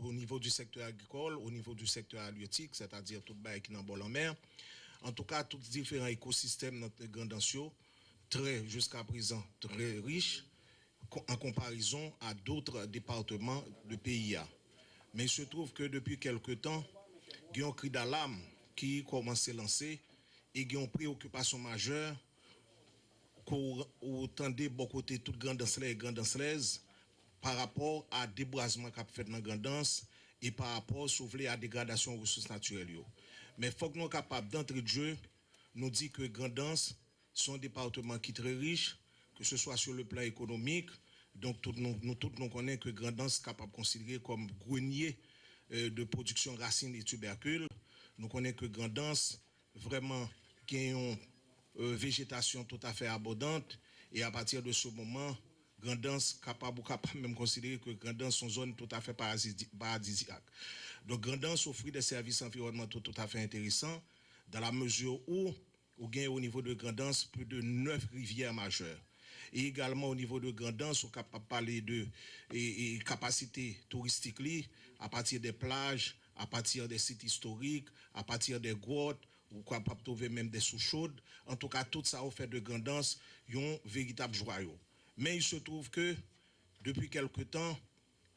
au niveau du secteur agricole, au niveau du secteur halieutique, c'est-à-dire tout le qui est dans bol en mer. En tout cas, tous différents écosystèmes dans Grand'Anse, très, jusqu'à présent, très riches, en comparaison à d'autres départements de PIA. Mais il se trouve que depuis quelque temps, il y a un cri d'alarme qui commence à lancer et il y a une préoccupation majeure qu'on tendait bon côté toute Grand'Anse et Grand'Anse par rapport à déboisement qu'a fait dans Grand'Anse et par rapport à la dégradation des ressources naturelles. Mais il faut que nous soyons capables d'entrée de jeu, nous dire que Grand'Anse sont un département qui est très riche, que ce soit sur le plan économique. Donc nous tous nous connaissons que Grand'Anse est capable de considérer comme grenier de production racines et tubercules. Nous connaissons que Grand'Anse vraiment gagne une végétation tout à fait abondante et à partir de ce moment, Grand'Anse capable même considérer que Grand'Anse sont une zone tout à fait paradisiaque. Donc Grand'Anse offre des services environnementaux tout à fait intéressants dans la mesure où gagne au niveau de Grand'Anse plus de 9 rivières majeures. Et également au niveau de Grand'Anse, on est capable de parler de capacité touristique à partir des plages, à partir des sites historiques, à partir des grottes, ou capable de trouver même des sous-chaudes. En tout cas, tout ça au fait de Grand'Anse, un véritable joyau. Mais il se trouve que depuis quelque temps,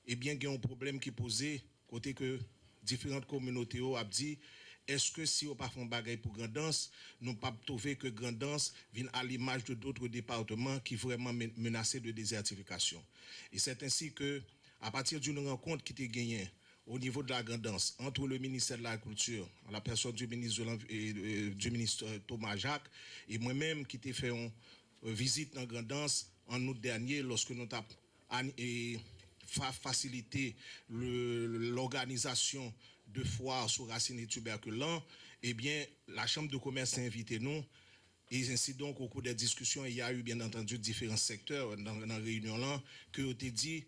eh bien, il y a un problème qui est posé, côté que différentes communautés ont dit, est-ce que si on ne fait pas bagaille pour Grand'Anse, nous ne pouvons pas trouver que Grand'Anse vienne à l'image de d'autres départements qui sont vraiment menacés de désertification. Et c'est ainsi que, à partir d'une rencontre qui était gagnée au niveau de la Grand'Anse entre le ministère de l'Agriculture, la personne du ministre Thomas Jacques, et moi-même qui t'ai fait une visite dans Grand'Anse en août dernier lorsque nous avons facilité l'organisation de foires sur racines et tubercules, eh bien, la Chambre de commerce a invité nous. Et ainsi donc, au cours des discussions, il y a eu bien entendu différents secteurs dans la réunion là, que ont dit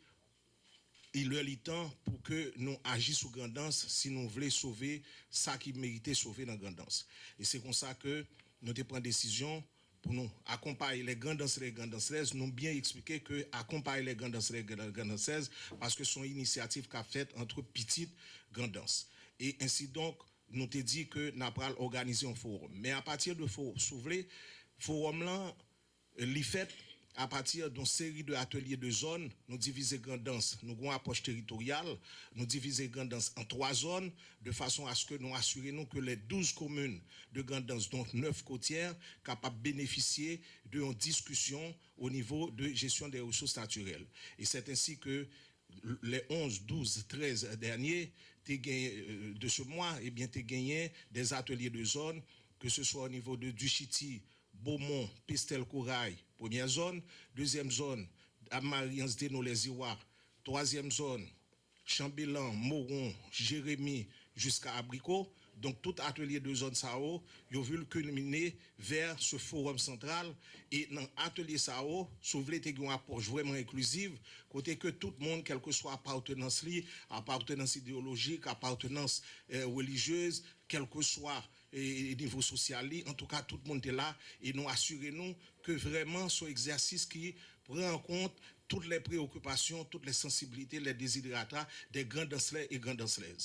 il est temps pour que nous agissions sur Grand'Anse si nous voulons sauver ça qui méritait sauver dans Grand'Anse. Et c'est comme ça que nous avons pris une décision pour nous accompagner les Grand'Anse et les Grand'Anse, nous bien expliqué que accompagner les Grand'Anse et les Grand'Anse parce que c'est une initiative qu'a faite entre petites Grand'Anse. Et ainsi donc, nous te dit que nous avons organisé un forum. Mais à partir de forum là, l'y fait à partir d'une série d'ateliers de zones, nous divisons Grand'Anse, nous avons une approche territoriale, nous divisons Grand'Anse en 3 zones, de façon à ce que nous assurions que les 12 communes de Grand'Anse, dont 9 côtières, capables de bénéficier d'une discussion au niveau de gestion des ressources naturelles. Et c'est ainsi que les 11, 12, 13 derniers de ce mois, eh bien, tu as gagné des ateliers de zone, que ce soit au niveau de Duchiti, Beaumont, Pistel, Corail, première zone. Deuxième zone, Amarians, Deno, les Irois. Troisième zone, Chambellan, Moron, Jérémy, jusqu'à Abricot. Donc, tout atelier de zone SAO, ils ont vu le culminer vers ce forum central. Et dans l'atelier SAO, si vous voulez, une approche vraiment inclusive, côté que tout le monde, quelle que soit appartenance idéologique, appartenance religieuse, quel que soit niveau social, en tout cas, tout le monde est là. Et nous assurons que vraiment, ce exercice qui prend en compte toutes les préoccupations, toutes les sensibilités, les désidérata des Grand'Anse et Grand'Anse.